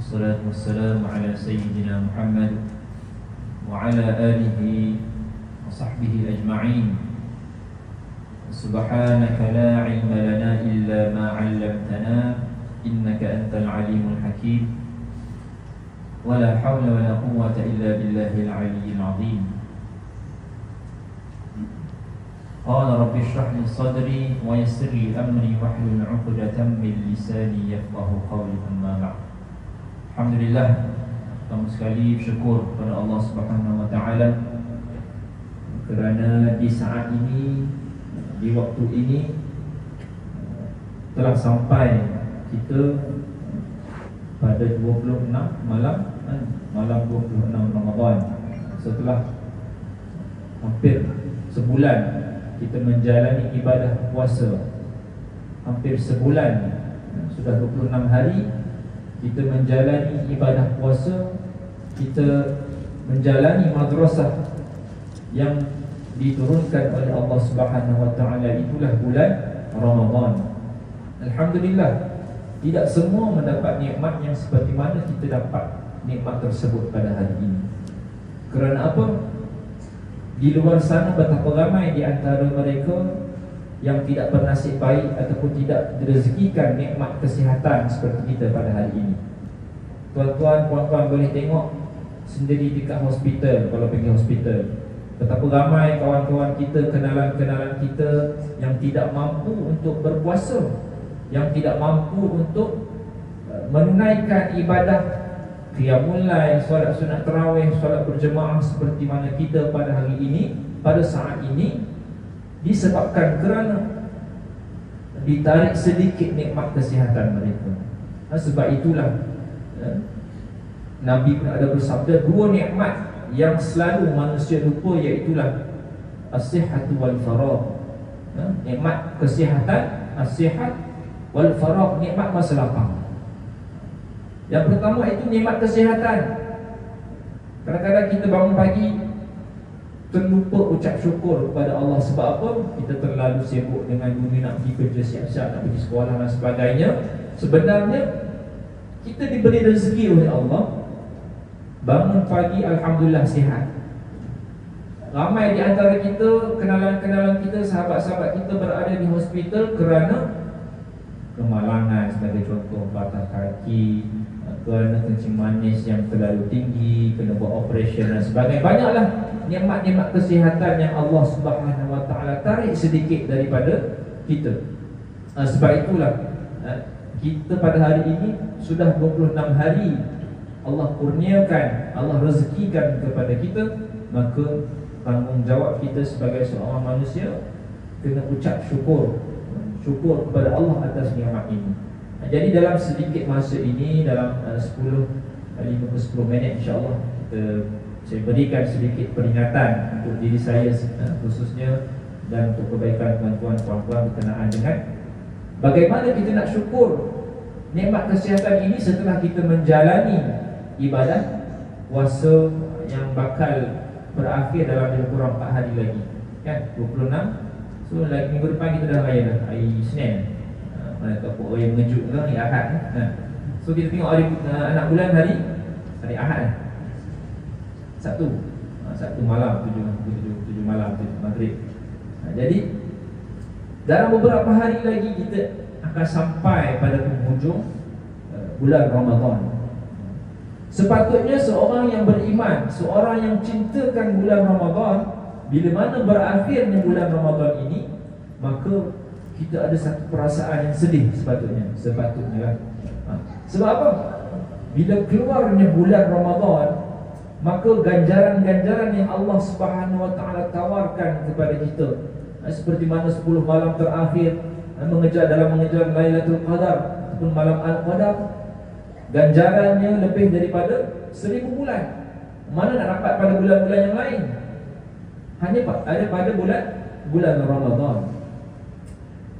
والصلاة والسلام على سيدنا محمد وعلى آله وصحبه أجمعين. سبحانك لا علم لنا إلا ما علمتنا إنك أنت العليم الحكيم ولا حول ولا قوة إلا بالله العلي العظيم. قال رب اشرح لي صدري ويسر لي أمري واحلل عقدة من لساني يفقهوا قولي. أما بعد. Alhamdulillah, pertama sekali bersyukur kepada Allah Subhanahu Wa Taala kerana di saat ini, di waktu ini telah sampai kita pada 26 malam 26 Ramadan. Setelah hampir sebulan kita menjalani ibadah puasa, hampir sebulan, sudah 26 hari kita menjalani ibadah puasa, kita menjalani madrasah yang diturunkan oleh Allah Subhanahu Wa Taala, itulah bulan Ramadan. Alhamdulillah, tidak semua mendapat nikmat yang seperti mana kita dapat nikmat tersebut pada hari ini. Kerana apa? Di luar sana betapa ramai di antara mereka yang tidak bernasib baik ataupun tidak direzekikan nikmat kesihatan seperti kita pada hari ini. Tuan-tuan, puan-puan boleh tengok sendiri dekat hospital, kalau pergi hospital, betapa ramai kawan-kawan kita, kenalan-kenalan kita yang tidak mampu untuk berpuasa, yang tidak mampu untuk menunaikan ibadah qiyamul lail, solat sunat tarawih, solat berjemaah seperti mana kita pada hari ini, pada saat ini, disebabkan kerana ditarik sedikit nikmat kesihatan mereka. Sebab itulah Nabi pun ada bersabda, dua nikmat yang selalu manusia lupa, iaitulah as-sihhatu wal faragh. Nikmat kesihatan, as-sihhat wal faragh, nikmat masa lapang. Yang pertama itu nikmat kesihatan. Kadang-kadang kita bangun pagi terlupa ucap syukur kepada Allah. Sebab apa? Kita terlalu sibuk dengan dunia, nak pergi kerja, siap-siap nak pergi sekolah dan sebagainya. Sebenarnya kita diberi rezeki oleh Allah, bangun pagi alhamdulillah sihat. Ramai di antara kita, kenalan-kenalan kita, sahabat-sahabat kita berada di hospital kerana kemalangan, sebagai contoh patah kaki, kerana kencing manis yang terlalu tinggi, kena buat operation dan sebagainya. Banyaklah nikmat-nikmat kesihatan yang Allah Subhanahu Wa Taala tarik sedikit daripada kita. Sebab itulah kita pada hari ini sudah 26 hari Allah kurniakan, Allah rezekikan kepada kita, maka tanggungjawab kita sebagai seorang manusia kena ucap syukur kepada Allah atas nikmat ini. Jadi dalam sedikit masa ini, dalam 10 minit insya-Allah, saya berikan sedikit peringatan untuk diri saya khususnya dan untuk kebaikan tuan-tuan puan-puan berkenaan dengan bagaimana kita nak syukur nikmat kesihatan ini setelah kita menjalani ibadah puasa yang bakal berakhir dalam lebih kurang 4 hari lagi, kan? 26. So lagi minggu depan kita dah raya dah, hari Isnin. Mana tahu orang yang mengejut ke hari Ahad. So kita tengok hari anak bulan hari Ahad, Sabtu malam 7 malam maghrib. Jadi dalam beberapa hari lagi kita akan sampai pada penghujung bulan Ramadan. Sepatutnya seorang yang beriman, seorang yang cintakan bulan Ramadan, bila mana berakhirnya bulan Ramadan ini, maka kita ada satu perasaan yang sedih sepatutnya lah. Sebab apa? Bila keluarnya bulan Ramadan, maka ganjaran-ganjaran yang Allah Subhanahu Wa Taala tawarkan kepada kita, seperti mana 10 malam terakhir mengejar Lailatul Qadar ataupun malam Al-Qadar, ganjarannya lebih daripada 1000 bulan. Mana nak dapat pada bulan-bulan yang lain? Hanya ada pada bulan Ramadan.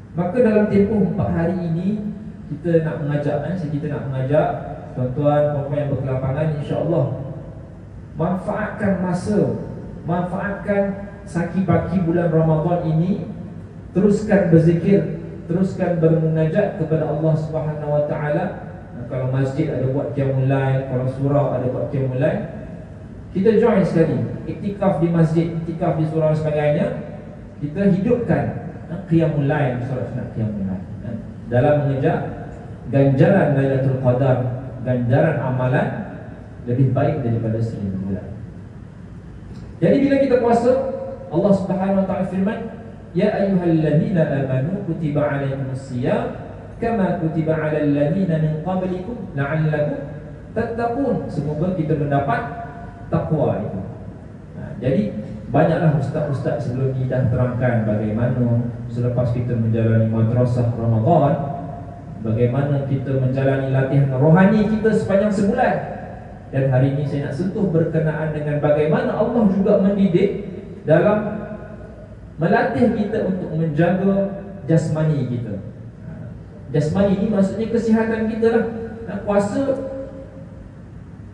Maka dalam tempoh 4 hari ini kita nak mengajak tuan-tuan puan-puan yang berkelapangan, insya-Allah manfaatkan masa, manfaatkan saki-paki bulan Ramadan ini, teruskan berzikir, teruskan bermunajat kepada Allah Subhanahu Wa Taala, Kalau masjid ada buat qiyamul lail, kalau surau ada buat qiyamul lail, kita join sekali. Iktikaf di masjid, iktikaf di surau dan sebagainya, kita hidupkan qiyamul lail, solat sunat qiyamul lail, dalam mengejar ganjaran Lailatul Qadar, ganjaran amalan lebih baik daripada 1000 bulan. Jadi bila kita puasa, Allah Subhanahu wa taala firman, ya ayyuhalladzina amanu kutiba alaikumusiyam kama kutiba alal ladzina min qablikum la'allakum tattaqun. Semoga kita mendapat takwa itu. Jadi banyaklah ustaz-ustaz sebelum ni dah terangkan bagaimana selepas kita menjalani madrasah Ramadan, bagaimana kita menjalani latihan rohani kita sepanjang sebulan. Dan hari ini saya nak sentuh berkenaan dengan bagaimana Allah juga mendidik dalam melatih kita untuk menjaga jasmani kita. Jasmani ini maksudnya kesihatan kita lah. Puasa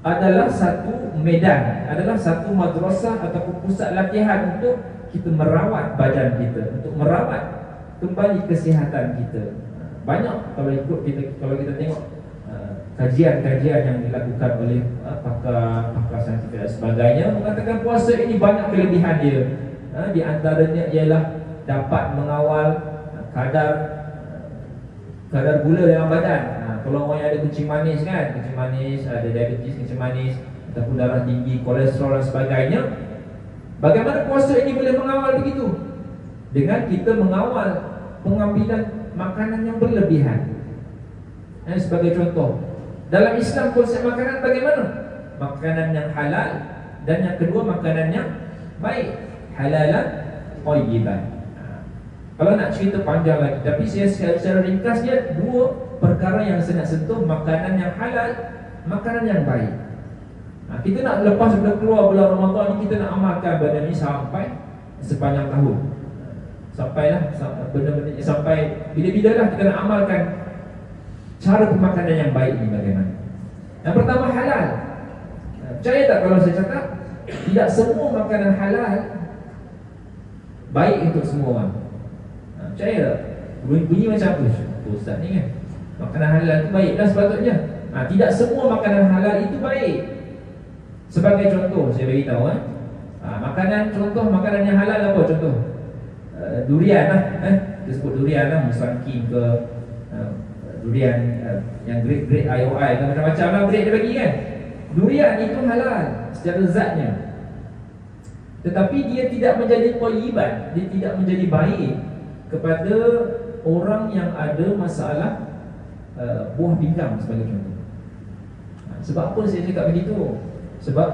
adalah satu medan, adalah satu madrasah ataupun pusat latihan untuk kita merawat badan kita, untuk merawat kembali kesihatan kita. Banyak kalau kita tengok kajian-kajian yang dilakukan oleh pakar saintifik dan sebagainya mengatakan puasa ini banyak kelebihan dia. Di antaranya ialah dapat mengawal kadar gula dalam badan. Kalau orang yang ada kencing manis kan, kencing manis, ada diabetes kencing manis ataupun darah tinggi, kolesterol dan sebagainya, bagaimana puasa ini boleh mengawal begitu? Dengan kita mengawal pengambilan makanan yang berlebihan. Sebagai contoh, dalam Islam konsep makanan bagaimana? Makanan yang halal, dan yang kedua makanan yang baik, halalan thayyiban. Kalau nak cerita panjang lagi, tapi saya secara ringkasnya dua perkara yang saya nak sentuh: makanan yang halal, makanan yang baik. Kita nak lepas bila keluar bulan Ramadan ni, kita nak amalkan benda ni sampai sepanjang tahun. Sampailah benda-benda sampai bila-bila lah kita nak amalkan cara pemakanan yang baik ni bagaimana. Yang pertama, halal. Percaya tak kalau saya cakap tidak semua makanan halal baik untuk semua orang? Percaya tak? Bunyi macam apa? Ustaz ni kan, makanan halal itu baiklah sepatutnya. Tidak semua makanan halal itu baik. Sebagai contoh saya beritahu contoh makanan yang halal apa contoh? Durian lah, kita sebut durian lah, musangking ke durian yang grade IOI ke macam-macam lah grade dia bagi kan. Durian itu halal secara zatnya, tetapi dia tidak menjadi thayyiban, dia tidak menjadi baik kepada orang yang ada masalah buah pinggang sebagai contoh. Sebab apa saya cakap begitu? Sebab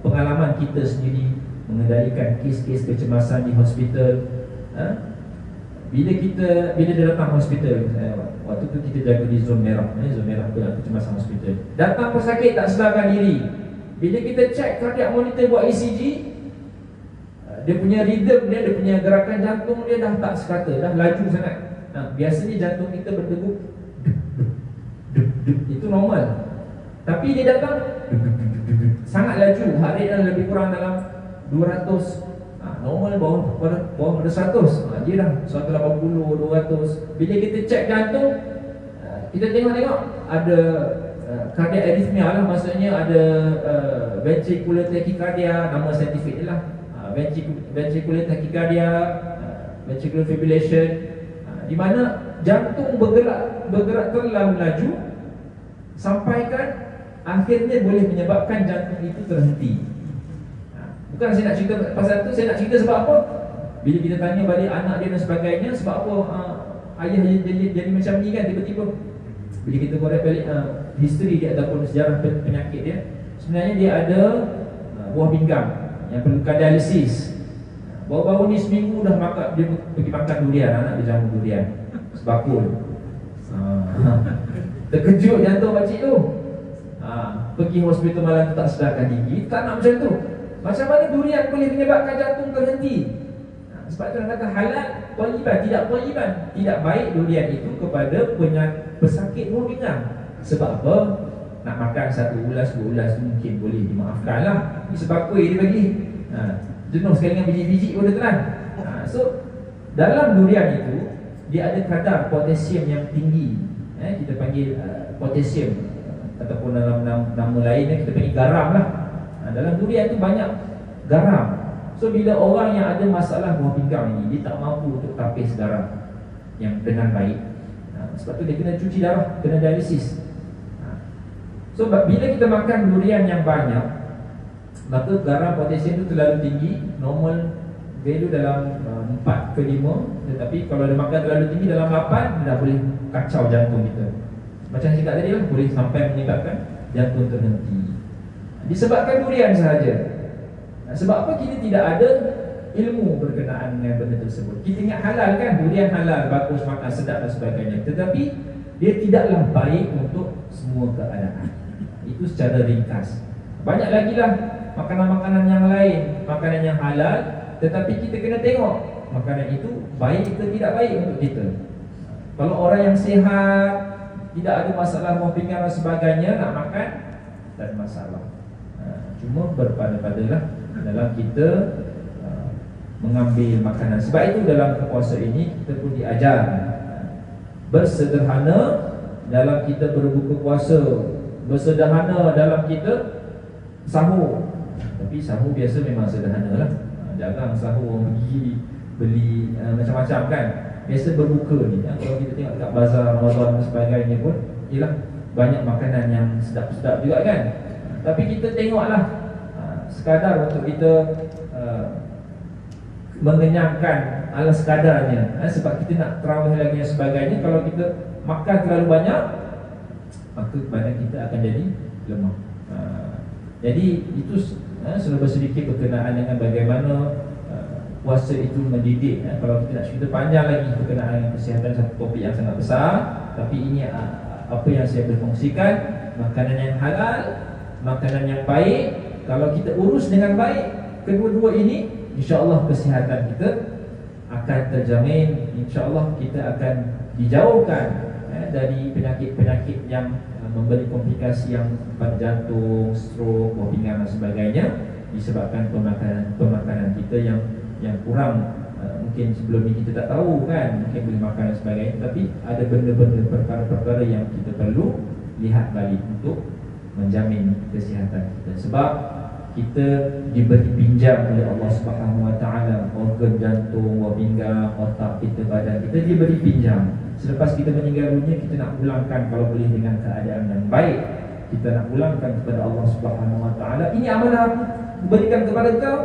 pengalaman kita sendiri mengendalikan kes-kes kecemasan di hospital. Bila dia datang hospital, waktu tu kita jaga di zon merah, zon merah tu kecemasan hospital. Datang pesakit tak sedarkan diri. Bila kita cek cardiac monitor buat ECG, dia punya rhythm dia punya gerakan jantung dia dah tak sekata, dah laju sangat. Biasanya jantung kita berdegup itu normal, tapi dia datang sangat laju, heart rate dah lebih kurang dalam 200. Normal bawah pada 100. Dia dah 180, 200. Bila kita cek jantung, kita tengok ada cardiac arrhythmia lah, maksudnya ada ventricular tachycardia, nama saintifik dia lah, ventricular tachycardia, ventricular fibrillation, di mana jantung bergerak terlalu laju sampaikan akhirnya boleh menyebabkan jantung itu terhenti. Bukan saya nak cerita pasal tu, saya nak cerita sebab apa? Bila kita tanya balik anak dia dan sebagainya, sebab apa ayah jadi macam ni kan tiba-tiba. Bila kita korek balik history dia ataupun sejarah penyakit dia, sebenarnya dia ada buah pinggang yang perlukan dialisis. Baru-baru ni seminggu dah dia pergi makan durian, anak dia jamu durian sebakul. Terkejut jantung pakcik tu. Pergi hospital malam tu tak sedarkan diri. Tak nak macam tu. Macam mana durian boleh menyebabkan jantung terhenti? Sebab tu orang kata halal thayyiban, tidak thayyiban, tidak baik durian itu kepada pesakit buah pinggang. Sebab apa? Nak makan 1 ulas, 2 ulas mungkin boleh dimaafkan lah. Sebab kuih dia bagi jenuh sekali dengan biji-biji pun dia telan. So dalam durian itu dia ada kadar potasium yang tinggi. Kita panggil potasium ataupun dalam nama lain kita panggil garam lah. Dalam durian tu banyak garam. So bila orang yang ada masalah buah pinggang ini, dia tak mampu untuk tapis garam yang dengan baik, sebab tu dia kena cuci darah, kena dialisis. So bila kita makan durian yang banyak, maka garam potasium itu terlalu tinggi. Normal value dalam 4 ke 5, tetapi kalau dia makan terlalu tinggi dalam 8, dia dah boleh kacau jantung kita. Macam cakap tadi lah, boleh sampai menyebabkan jantung terhenti disebabkan durian sahaja. Sebab apa? Kita tidak ada ilmu berkenaan dengan benda tersebut. Kita ingat halal kan, durian halal, bagus makan, sedap dan sebagainya, tetapi dia tidaklah baik untuk semua keadaan. Itu secara ringkas. Banyak lagi lah makanan-makanan yang lain, makanan yang halal, tetapi kita kena tengok makanan itu baik ke tidak baik untuk kita. Kalau orang yang sihat, tidak ada masalah buah pinggang dan sebagainya, nak makan tak ada masalah. Cuma berpada-padalah dalam kita mengambil makanan. Sebab itu dalam puasa ini kita pun diajar bersederhana dalam kita berbuka puasa, bersederhana dalam kita sahur. Tapi sahur biasa memang sederhana lah. Jarang sahur pergi beli macam-macam kan. Biasa berbuka ni, kalau kita tengok dekat bazar Ramadan dan sebagainya pun, ialah banyak makanan yang sedap-sedap juga kan. Tapi kita tengoklah sekadar untuk kita mengenyangkan ala sekadarnya, sebab kita nak terawih lagi dan sebagainya. Kalau kita makan terlalu banyak, maka badan kita akan jadi lemah. Jadi itu serba sedikit berkenaan dengan bagaimana puasa itu mendidik. Kalau kita nak cerita panjang lagi berkenaan dengan kesihatan, satu topik yang sangat besar. Tapi ini apa yang saya berkongsikan. Makanan yang halal, makanan yang baik, kalau kita urus dengan baik kedua-dua ini, insya-Allah kesihatan kita akan terjamin. Insya-Allah kita akan dijauhkan dari penyakit-penyakit yang memberi komplikasi yang pada jantung, stroke, buah pinggang dan sebagainya, disebabkan pemakanan kita yang kurang. Mungkin sebelum ni kita tak tahu kan, mungkin boleh makan dan sebagainya, tapi ada benda-benda, perkara-perkara yang kita perlu lihat balik untuk menjamin kesihatan kita. Sebab kita diberi pinjam oleh Allah Subhanahu Wa Taala organ jantung, buah pinggang, otak kita, badan kita diberi pinjam. Selepas kita meninggal dunia, kita nak pulangkan kalau boleh dengan keadaan yang baik. Kita nak pulangkan kepada Allah Subhanahu Wa Taala, ini amanah aku berikan kepada kau,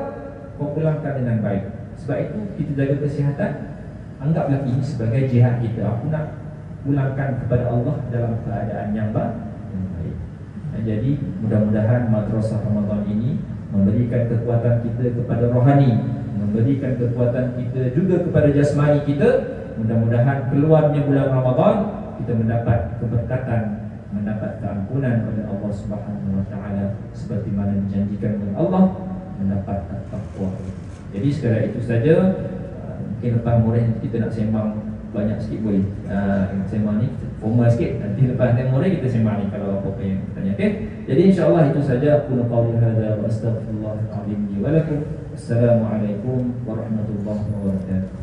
kau pulangkan dengan baik. Sebab itu kita jaga kesihatan, anggaplah ini sebagai jihad kita. Aku nak pulangkan kepada Allah dalam keadaan yang baik. Jadi mudah-mudahan madrasah Ramadan ini memberikan kekuatan kita kepada rohani, memberikan kekuatan kita juga kepada jasmani kita. Mudah-mudahan keluarnya bulan Ramadan kita mendapat keberkatan, mendapat keampunan oleh Allah Subhanahu Wa Taala seperti mana dijanjikan oleh Allah, mendapat takwa. Jadi sekadar itu saja. Mungkin lepas Moreh kita nak sembang banyak sikit boleh. Sembang ni formal sikit. Nanti lepas Moreh kita sembang ni kalau apa-apa yang kita tanya. Okay? Jadi insya-Allah itu saja. Aku qauli hadza wa astaghfirullahal azim li wa lakum. Assalamualaikum warahmatullahi wabarakatuh.